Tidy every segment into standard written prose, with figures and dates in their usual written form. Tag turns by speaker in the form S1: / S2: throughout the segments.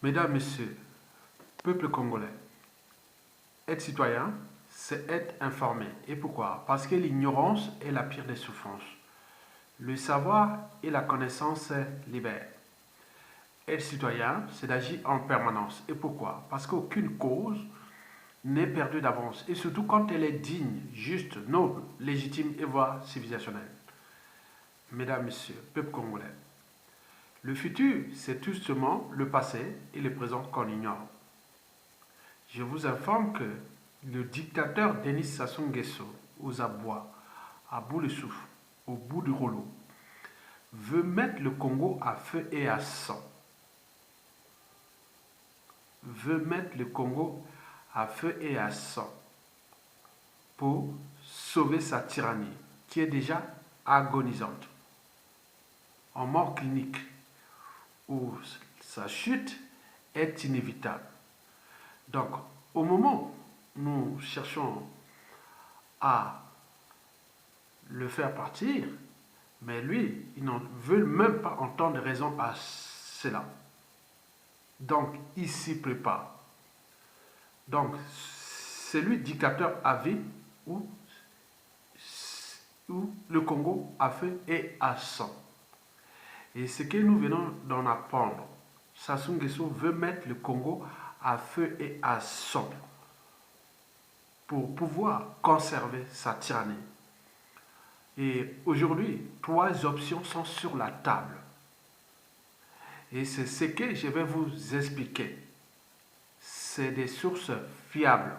S1: Mesdames, Messieurs, peuple congolais, être citoyen, c'est être informé. Et pourquoi? Parce que l'ignorance est la pire des souffrances. Le savoir et la connaissance libèrent. Être citoyen, c'est d'agir en permanence. Et pourquoi? Parce qu'aucune cause n'est perdue d'avance. Et surtout quand elle est digne, juste, noble, légitime et voire civilisationnelle. Mesdames, Messieurs, peuple congolais, le futur, c'est tout justement le passé et le présent qu'on ignore. Je vous informe que le dictateur Denis Sassou Nguesso, aux abois, à bout de souffle, au bout du rouleau, veut mettre le Congo à feu et à sang. Veut mettre le Congo à feu et à sang pour sauver sa tyrannie, qui est déjà agonisante, en mort clinique, où sa chute est inévitable. Donc, au moment où nous cherchons à le faire partir, mais lui, il n'en veut même pas entendre raison à cela. Donc, il s'y prépare. Donc, c'est lui dictateur à vie où le Congo a feu et à sang. Et ce que nous venons d'en apprendre, Sassou Nguesso veut mettre le Congo à feu et à sang pour pouvoir conserver sa tyrannie. Et aujourd'hui, 3 options sont sur la table. Et c'est ce que je vais vous expliquer. C'est des sources fiables.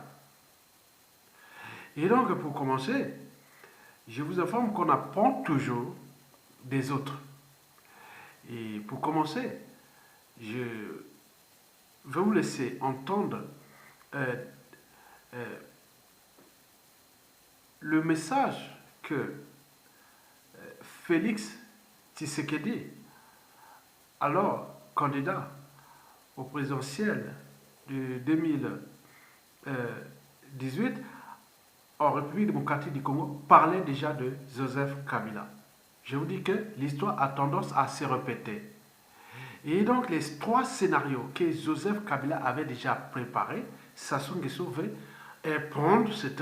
S1: Et donc, pour commencer, je vous informe qu'on apprend toujours des autres. Et pour commencer, je vais vous laisser entendre euh, euh, le message que Félix Tshisekedi, alors candidat au présidentiel de 2018 en République démocratique du Congo, parlait déjà de Joseph Kabila. Je vous dis que l'histoire a tendance à se répéter. Et donc les 3 scénarios que Joseph Kabila avait déjà préparés, Sassou Nguesso veut prendre ces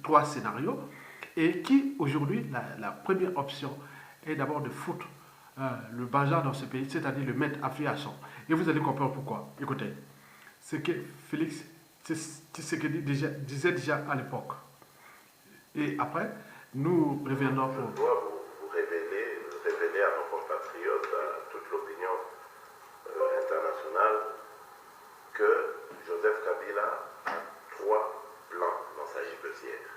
S1: 3 scénarios et qui aujourd'hui, la première option est d'abord de foutre le bazar dans ce pays, c'est-à-dire le mettre à feu à sang. Et vous allez comprendre pourquoi. Écoutez, ce que Félix Tshisekedi disait déjà à l'époque. Et après, nous reviendrons
S2: pour... Je dois vous révéler à nos compatriotes, à toute l'opinion internationale, que Joseph Kabila a 3 plans dans sa gibecière.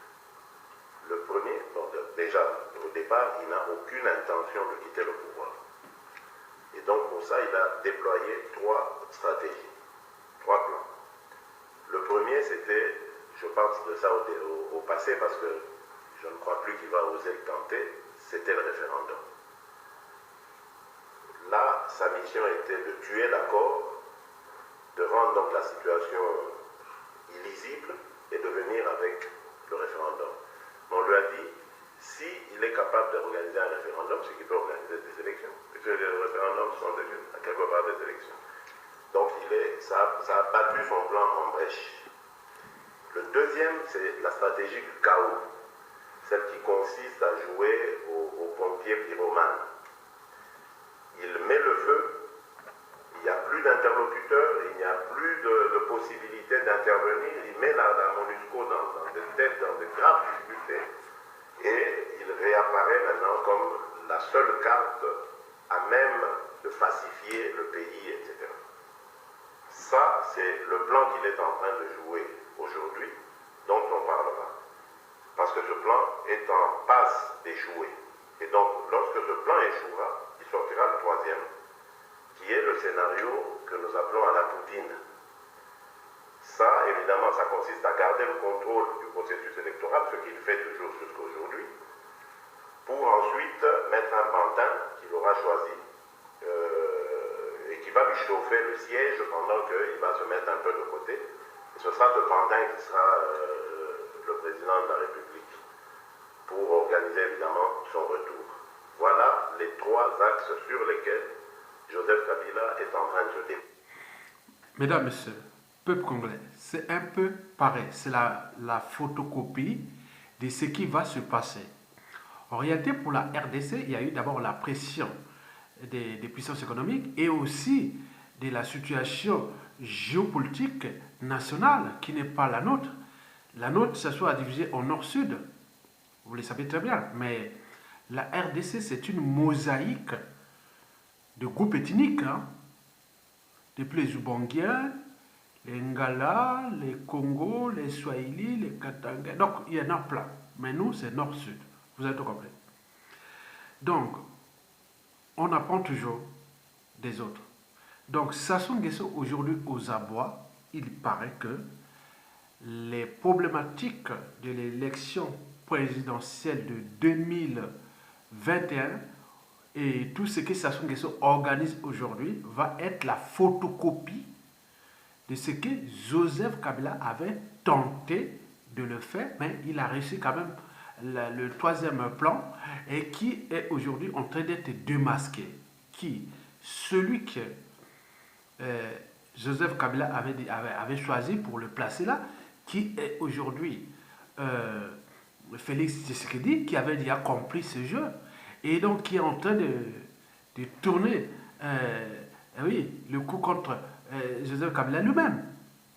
S2: Le premier, déjà, au départ, il n'a aucune intention de quitter le pouvoir. Et donc, pour ça, il a déployé 3 stratégies, 3 plans. Le premier, c'était, je pense de ça au passé, parce que je ne crois plus qu'il va oser le tenter, c'était le référendum. Là, sa mission était de tuer l'accord, de rendre donc la situation illisible et de venir avec le référendum. On lui a dit, s'il est capable d'organiser un référendum, c'est qu'il peut organiser des élections. Parce que les référendums sont à quelque part des élections. Donc ça a battu son plan en brèche. Le deuxième, c'est la stratégie du chaos, celle qui consiste à jouer aux pompiers pyromanes. Il met le feu, il n'y a plus d'interlocuteurs, il n'y a plus de possibilité d'intervenir, il met la MONUSCO dans de graves difficultés et il réapparaît maintenant comme la seule carte à même de pacifier le pays, etc. Ça, c'est le plan qu'il est en train de jouer aujourd'hui, dont on parlera. Parce que ce plan est en passe d'échouer. Et donc, lorsque ce plan échouera, il sortira le troisième, qui est le scénario que nous appelons à la Poutine. Ça, évidemment, ça consiste à garder le contrôle du processus électoral, ce qu'il fait toujours jusqu'à aujourd'hui, pour ensuite mettre un pantin qu'il aura choisi et qui va lui chauffer le siège pendant qu'il va se mettre un peu de côté. Et ce sera ce pantin qui sera le président de la République pour organiser évidemment son retour. Voilà les 3 axes sur lesquels Joseph Kabila est en train de se déployer.
S1: Mesdames, Messieurs, peuple congolais, c'est un peu pareil. C'est la photocopie de ce qui va se passer. En réalité, pour la RDC, il y a eu d'abord la pression des puissances économiques et aussi de la situation géopolitique nationale qui n'est pas la nôtre. La nôtre, ça soit divisée en nord-sud, vous le savez très bien, mais la RDC, c'est une mosaïque de groupes ethniques, hein, depuis les Ubangiens, les Ngala, les Congo, les Swahili, les Katanga. Donc, il y en a plein. Mais nous, c'est nord-sud. Vous avez tout compris. Donc, on apprend toujours des autres. Donc, Sassou Nguesso, aujourd'hui, aux abois, il paraît que les problématiques de l'élection présidentielle de 2021 et tout ce que Sassou Nguesso organise aujourd'hui va être la photocopie de ce que Joseph Kabila avait tenté de le faire, mais il a réussi quand même le troisième plan et qui est aujourd'hui en train d'être démasqué. Qui celui que Joseph Kabila avait choisi pour le placer là, qui est aujourd'hui Félix Tshisekedi, qui avait déjà compris ce jeu et donc qui est en train de tourner oui, le coup contre Joseph Kabila lui-même.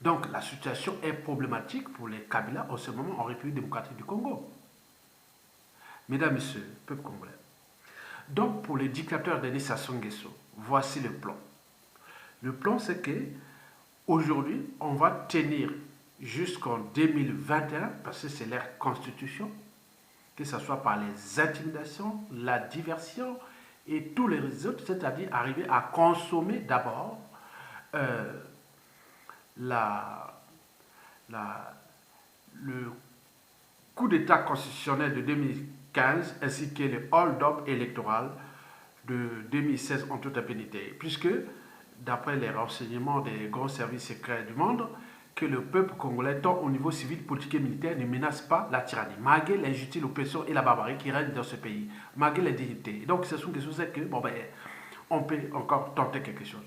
S1: Donc la situation est problématique pour les Kabila en ce moment en République démocratique du Congo. Mesdames, Messieurs, peuple congolais. Donc pour les dictateurs Denis Sassou Nguesso, voici le plan. Le plan, c'est que aujourd'hui, on va tenir jusqu'en 2021, parce que c'est leur constitution, que ce soit par les intimidations, la diversion et tous les autres, c'est-à-dire arriver à consommer d'abord le coup d'État constitutionnel de 2015 ainsi que le hold-up électoral de 2016 en toute impunité, puisque d'après les renseignements des grands services secrets du monde, que le peuple congolais, tant au niveau civil, politique et militaire, ne menace pas la tyrannie, malgré l'injustice, l'oppression et la barbarie qui règnent dans ce pays, malgré l'indignité. Donc, ce sont des choses que, bon, ben, on peut encore tenter quelque chose.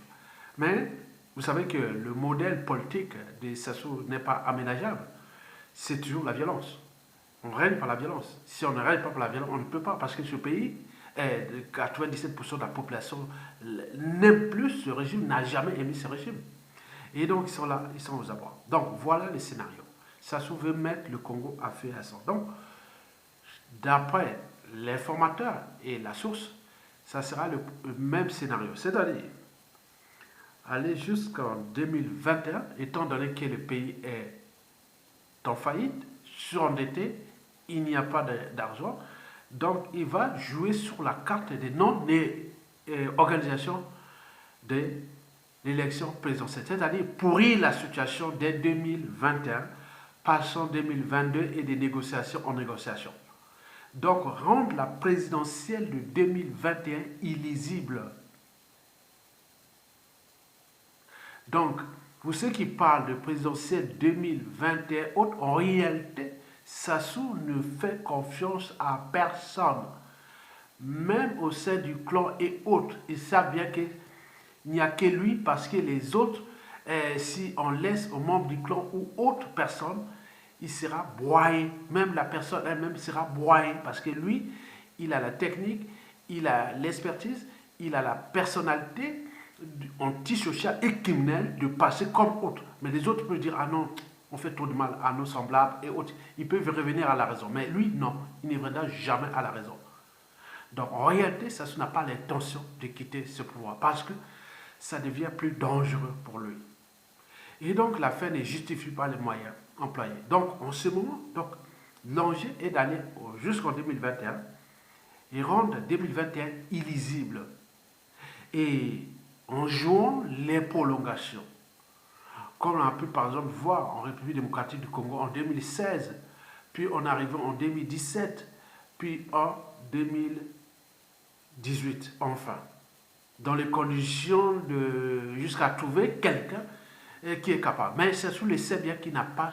S1: Mais, vous savez que le modèle politique de Sassou n'est pas aménageable. C'est toujours la violence. On règne par la violence. Si on ne règne pas par la violence, on ne peut pas, parce que ce pays, 97% de la population n'aime plus ce régime, n'a jamais aimé ce régime. Et donc, ils sont là, ils sont aux abois. Donc, voilà le scénario. Sassou veut mettre le Congo à feu et à sang. Donc, d'après l'informateur et la source, ça sera le même scénario. C'est-à-dire, aller jusqu'en 2021, étant donné que le pays est en faillite, surendetté, il n'y a pas d'argent. Donc, il va jouer sur la carte des non-organisations de l'élection présidentielle, c'est-à-dire pourrir la situation dès 2021, passant 2022 et des négociations en négociation. Donc, rendre la présidentielle de 2021 illisible. Donc, pour ceux qui parlent de présidentielle 2021, en réalité, Sassou ne fait confiance à personne. Même au sein du clan et autres, ils savent bien qu'il n'y a que lui parce que les autres, si on laisse aux membres du clan ou autres personnes, il sera broyé. Même la personne elle-même sera broyée parce que lui, il a la technique, il a l'expertise, il a la personnalité antisociale et criminelle de passer comme autre. Mais les autres peuvent dire, ah non, on fait trop de mal à nos semblables et autres. Ils peuvent revenir à la raison. Mais lui, non, il ne reviendra jamais à la raison. Donc en réalité, ça n'a pas l'intention de quitter ce pouvoir parce que ça devient plus dangereux pour lui. Et donc la fin ne justifie pas les moyens employés. Donc en ce moment, l'enjeu est d'aller jusqu'en 2021 et rendre 2021 illisible. Et en jouant les prolongations, comme on a pu par exemple voir en République démocratique du Congo en 2016, puis en arrivant en 2017, puis en 2018, enfin, dans les conditions de jusqu'à trouver quelqu'un qui est capable. Mais c'est sous les sait bien qu'il n'a pas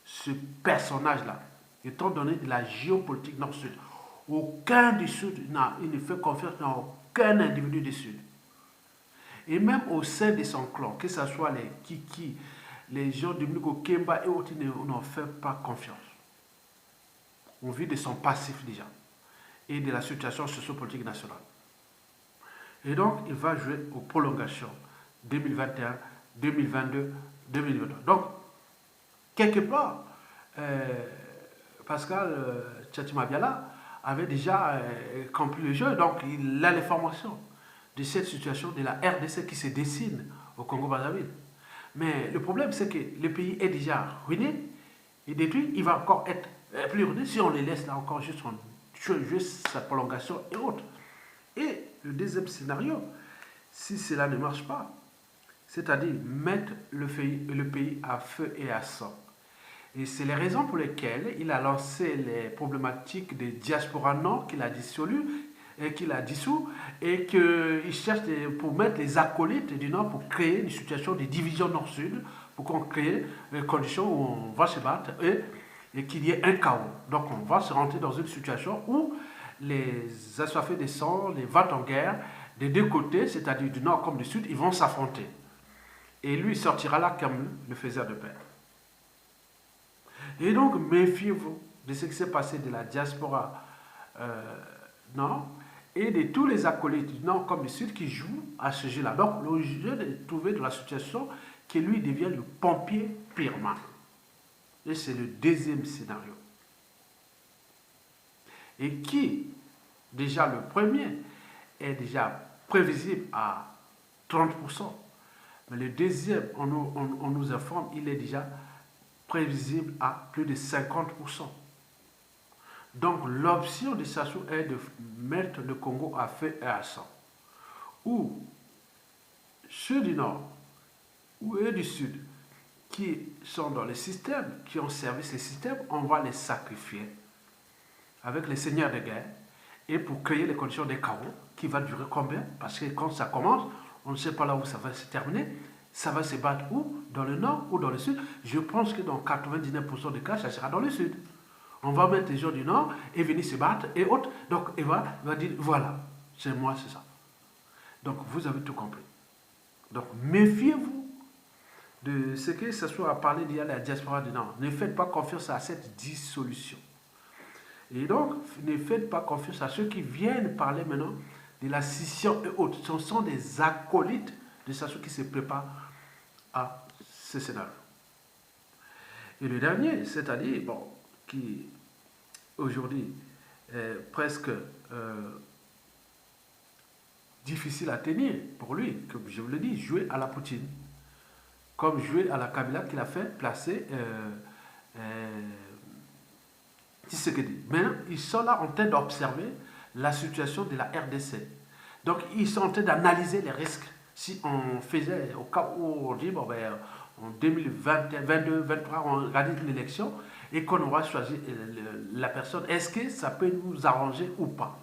S1: ce personnage-là, étant donné la géopolitique nord-sud. Aucun du sud, il ne fait confiance à aucun individu du sud. Et même au sein de son clan, que ce soit les Kiki, les gens de Mnuko Kemba et autres, on n'en fait pas confiance. On vit de son passif déjà et de la situation sociopolitique nationale. Et donc, il va jouer aux prolongations 2021, 2022, 2023. Donc, quelque part, Pascal Tchatima Biala avait déjà compris le jeu, donc il a l'information de cette situation de la RDC qui se dessine au Congo-Brazzaville. Mais le problème, c'est que le pays est déjà ruiné et détruit. Il va encore être plus ruiné si on les laisse là encore juste sa prolongation et autres. Et le deuxième scénario, si cela ne marche pas, c'est-à-dire mettre le pays à feu et à sang. Et c'est les raisons pour lesquelles il a lancé les problématiques des diasporas nord qu'il a dissous et qu'il cherche pour mettre les acolytes du nord pour créer une situation de division nord-sud, pour qu'on crée les conditions où on va se battre et qu'il y ait un chaos. Donc on va se rentrer dans une situation où les assoiffés de sang, les vents en guerre, des deux côtés, c'est-à-dire du nord comme du sud, ils vont s'affronter. Et lui, il sortira là comme le faiseur de paix. Et donc, méfiez-vous de ce qui s'est passé de la diaspora nord et de tous les acolytes du nord comme du sud qui jouent à ce jeu-là. Donc, le jeu de trouver dans la situation que lui devient le pompier pyromane. Et c'est le deuxième scénario. Et qui, déjà le premier, est déjà prévisible à 30%. Mais le deuxième, on nous informe, il est déjà prévisible à plus de 50%. Donc l'option de Sassou est de mettre le Congo à feu et à sang. Ou ceux du Nord ou eux du Sud qui sont dans le système, qui ont servi ce système, on va les sacrifier avec les seigneurs de guerre et pour créer les conditions de chaos qui va durer combien? Parce que quand ça commence, on ne sait pas là où ça va se terminer. Ça va se battre où? Dans le nord ou dans le sud? Je pense que dans 99% des cas, ça sera dans le sud. On va mettre les gens du nord et venir se battre et autres. Donc, Eva va dire, voilà, c'est moi, c'est ça. Donc, vous avez tout compris. Donc, méfiez-vous de ce que ce soit à parler d'il y a la diaspora du nord. Ne faites pas confiance à cette dissolution. Et donc, ne faites pas confiance à ceux qui viennent parler maintenant de la scission et autres. Ce sont des acolytes de ceux qui se préparent à ce scénario. Et le dernier, c'est-à-dire, bon, qui aujourd'hui est presque difficile à tenir pour lui, comme je vous le dis, jouer à la Poutine, comme jouer à la Kabila qu'il a fait placer Tshisekedi. Maintenant, ils sont là en train d'observer la situation de la RDC. Donc, ils sont en train d'analyser les risques. Si on faisait, au cas où on dit, bon, ben, en 2022, 2023, on organise une élection et qu'on aura choisi la personne, est-ce que ça peut nous arranger ou pas?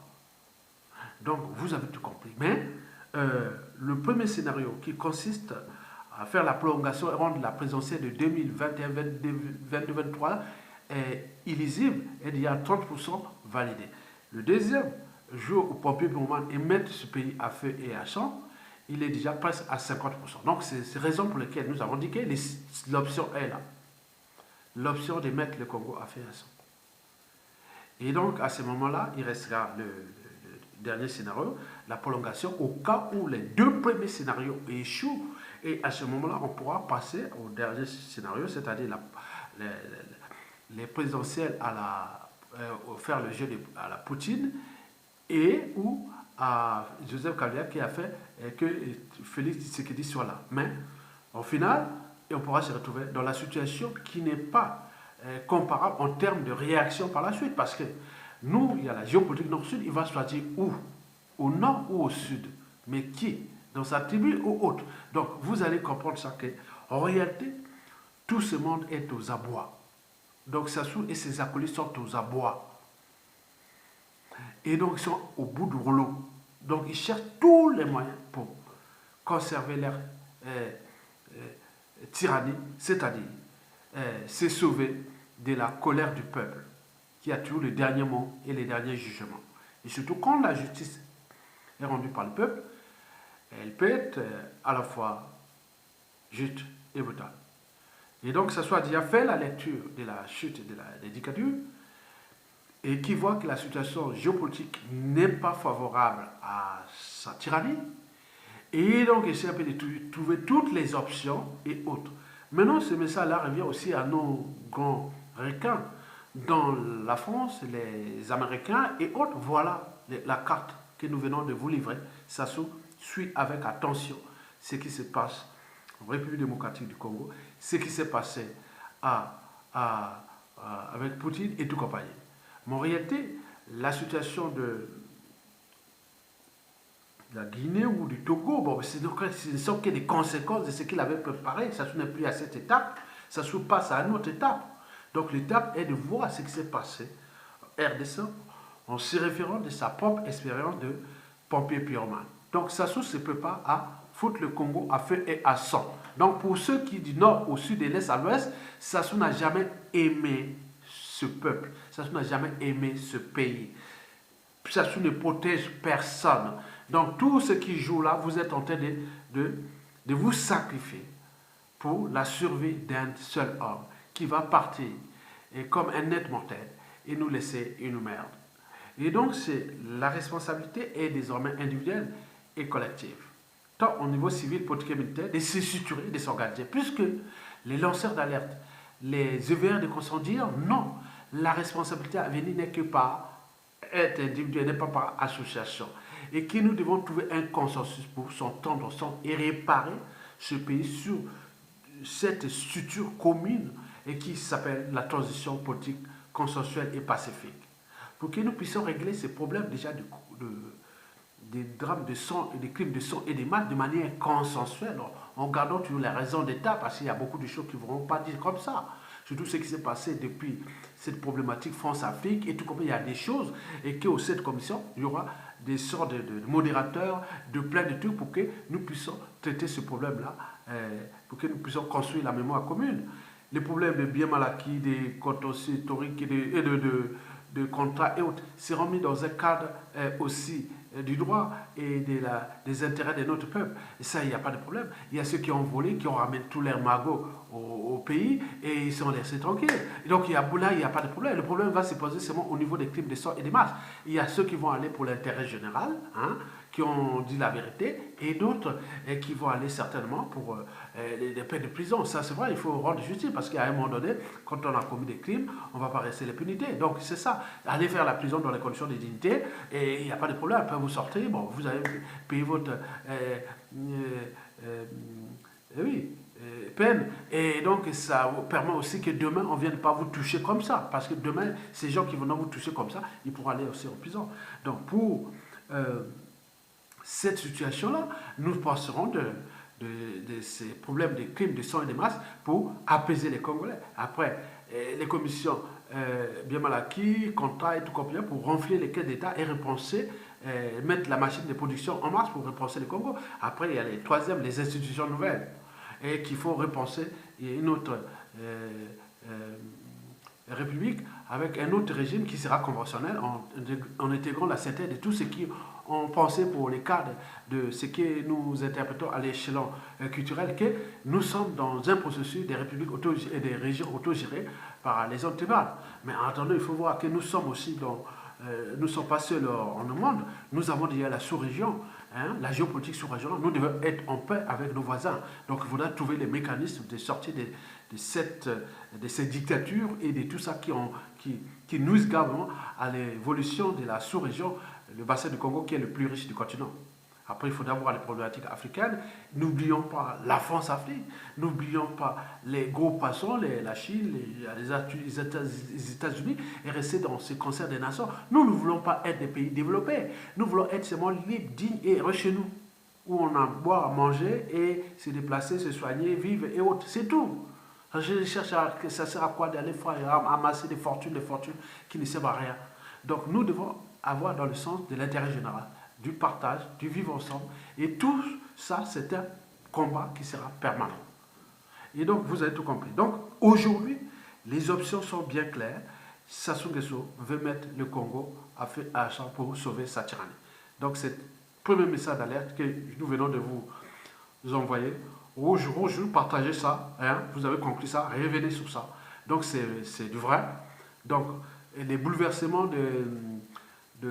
S1: Donc, vous avez tout compris. Mais le premier scénario qui consiste à faire la prolongation et rendre la présidentielle de 2021-2023 est illisible et il y a 30% validé. Le deuxième, jouer au pompier pyromane et mettre ce pays à feu et à sang, il est déjà presque à 50%. Donc, c'est la raison pour laquelle nous avons dit que l'option est là. L'option de mettre le Congo à feu et à sang. Et donc, à ce moment-là, il restera le dernier scénario, la prolongation, au cas où les deux premiers scénarios échouent. Et à ce moment-là, on pourra passer au dernier scénario, c'est-à-dire les présidentielles faire le jeu à la Poutine et ou à Joseph Kabila qui a fait que Félix Tshisekedi soit là. Mais au final, on pourra se retrouver dans la situation qui n'est pas comparable en termes de réaction par la suite. Parce que nous, il y a la géopolitique nord-sud, il va choisir où? Au nord ou au sud? Mais qui? Dans sa tribu ou autre? Donc vous allez comprendre ça qu'en réalité, tout ce monde est aux abois. Donc Sassou et ses acolytes sont aux abois. Et donc ils sont au bout du rouleau. Donc ils cherchent tous les moyens pour conserver leur tyrannie, c'est-à-dire se sauver de la colère du peuple, qui a toujours le dernier mot et les derniers jugements. Et surtout quand la justice est rendue par le peuple, Elle peut être à la fois juste et brutale. Et donc, ça soit déjà fait la lecture de la chute de la dictature et qui voit que la situation géopolitique n'est pas favorable à sa tyrannie. Et donc, essaie de trouver toutes les options et autres. Maintenant, ce message-là revient aussi à nos grands requins dans la France, les Américains et autres. Voilà la carte que nous venons de vous livrer. Ça suit avec attention ce qui se passe en République démocratique du Congo, ce qui s'est passé avec Poutine et tout compagnie. Mais en réalité, la situation de la Guinée ou du Togo, bon, ce ne sont que des conséquences de ce qu'il avait préparé. Ça n'est plus à cette étape, ça se passe à une autre étape. Donc l'étape est de voir ce qui s'est passé en RDC en se référant de sa propre expérience de pompier pyromane. Donc ça se prépare à foutre le Congo à feu et à sang. Donc pour ceux qui du nord au sud et de l'est à l'ouest, Sassou n'a jamais aimé ce peuple, Sassou n'a jamais aimé ce pays. Sassou ne protège personne. Donc tout ce qui joue là, vous êtes en train de vous sacrifier pour la survie d'un seul homme qui va partir et comme un être mortel et nous laisser une merde. Et donc la responsabilité est désormais individuelle et collective. Tant au niveau civil, politique et militaire, de se structurer, de s'organiser. Puisque les lanceurs d'alerte, les EVR de consentir, non. La responsabilité à venir n'est que par être individuel, n'est pas par association. Et que nous devons trouver un consensus pour s'entendre ensemble et réparer ce pays sur cette structure commune et qui s'appelle la transition politique consensuelle et pacifique. Pour que nous puissions régler ces problèmes déjà des drames de sang et des crimes de sang et des maths de manière consensuelle, en gardant toujours les raisons d'État, parce qu'il y a beaucoup de choses qui ne vont pas dire comme ça. Surtout ce qui s'est passé depuis cette problématique France-Afrique et tout comme il y a des choses et qu'au sein de commission, il y aura des sortes de modérateurs, de plein de trucs pour que nous puissions traiter ce problème-là, pour que nous puissions construire la mémoire commune. Les problèmes de biens mal acquis, des contentieux historiques et de contrats et autres seront mis dans un cadre aussi du droit et des intérêts de notre peuple. Et ça, il n'y a pas de problème. Il y a ceux qui ont volé, qui ont ramené tous leurs magots au pays et ils sont laissés tranquilles. Et donc, là, il n'y a pas de problème. Le problème va se poser seulement au niveau des crimes de sang et des masses. Il y a ceux qui vont aller pour l'intérêt général, qui ont dit la vérité, et d'autres qui vont aller certainement pour des peines de prison. Ça, c'est vrai, il faut rendre justice, parce qu'à un moment donné, quand on a commis des crimes, on ne va pas rester l'impunité. Donc, c'est ça. Allez faire la prison dans les conditions de dignité, et il n'y a pas de problème. Après, vous sortez, bon, vous avez payé votre peine. Et donc, ça permet aussi que demain, on ne vienne pas vous toucher comme ça. Parce que demain, ces gens qui vont vous toucher comme ça, ils pourront aller aussi en prison. Donc, pour cette situation-là, nous passerons de ces problèmes de crimes de sang et de masse pour apaiser les Congolais. Après, les commissions bien mal acquis, contrats et tout compris pour renfler les caisses d'État et repenser, mettre la machine de production en marche pour repenser le Congo. Après, il y a les troisièmes, les institutions nouvelles, et qu'il faut repenser une autre république avec un autre régime qui sera conventionnel en intégrant la synthèse de tout ce qui ont pensé pour les cadres de ce que nous interprétons à l'échelon culturel, que nous sommes dans un processus des républiques et des régions autogérées par les hommes tribales. Mais en attendant, il faut voir que nous sommes aussi dans... nous ne sommes pas seuls en monde, nous avons déjà la sous-région, la géopolitique sous-régionale, nous devons être en paix avec nos voisins. Donc il faudra trouver les mécanismes de sortie de ces dictatures et de tout ça qui nuisent gravement à l'évolution de la sous-région, le bassin du Congo qui est le plus riche du continent. Après, il faudra voir les problématiques africaines. N'oublions pas la France-Afrique, n'oublions pas les gros passants, la Chine, les États-Unis, et rester dans ce concert des nations. Nous ne voulons pas être des pays développés. Nous voulons être seulement libres, dignes et heureux chez nous, où on a à boire, à manger et se déplacer, se soigner, vivre et autres. C'est tout. Je cherche ça sert à quoi d'aller amasser des fortunes qui ne servent à rien. Donc nous devons avoir dans le sens de l'intérêt général, du partage, du vivre ensemble. Et tout ça, c'est un combat qui sera permanent. Et donc, vous avez tout compris. Donc, aujourd'hui, les options sont bien claires. Sassou Nguesso veut mettre le Congo à feu à champ pour sauver sa tyrannie. Donc, cette Premier message d'alerte que nous venons de vous envoyer. Rouge, partagez ça. Hein, vous avez compris ça, revenez sur ça. Donc c'est du vrai. Donc les bouleversements de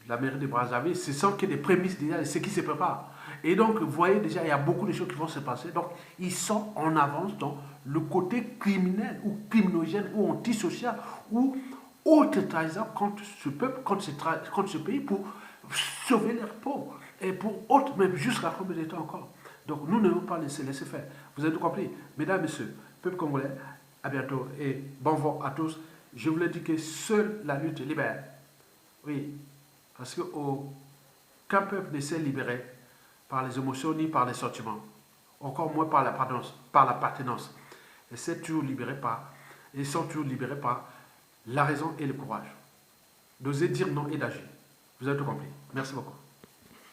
S1: la mairie de Brazzaville, ce sont que des prémices déjà de ce qui se prépare. Et donc, vous voyez déjà, il y a beaucoup de choses qui vont se passer. Donc, ils sont en avance dans le côté criminel ou criminogène ou antisocial ou autre trahison contre ce peuple, contre ce pays pour sauver leurs pauvres et pour autre, même jusqu'à combien de temps encore. Donc, nous ne devons pas laisser faire. Vous avez tout compris. Mesdames, Messieurs, peuple congolais, à bientôt et bon vent à tous. Je vous l'ai dit que seule la lutte libère. Oui, parce qu'aucun peuple ne s'est libéré par les émotions ni par les sentiments, encore moins par l'appartenance. Ils sont toujours libérés par la raison et le courage d'oser dire non et d'agir. Vous avez tout compris. Merci beaucoup.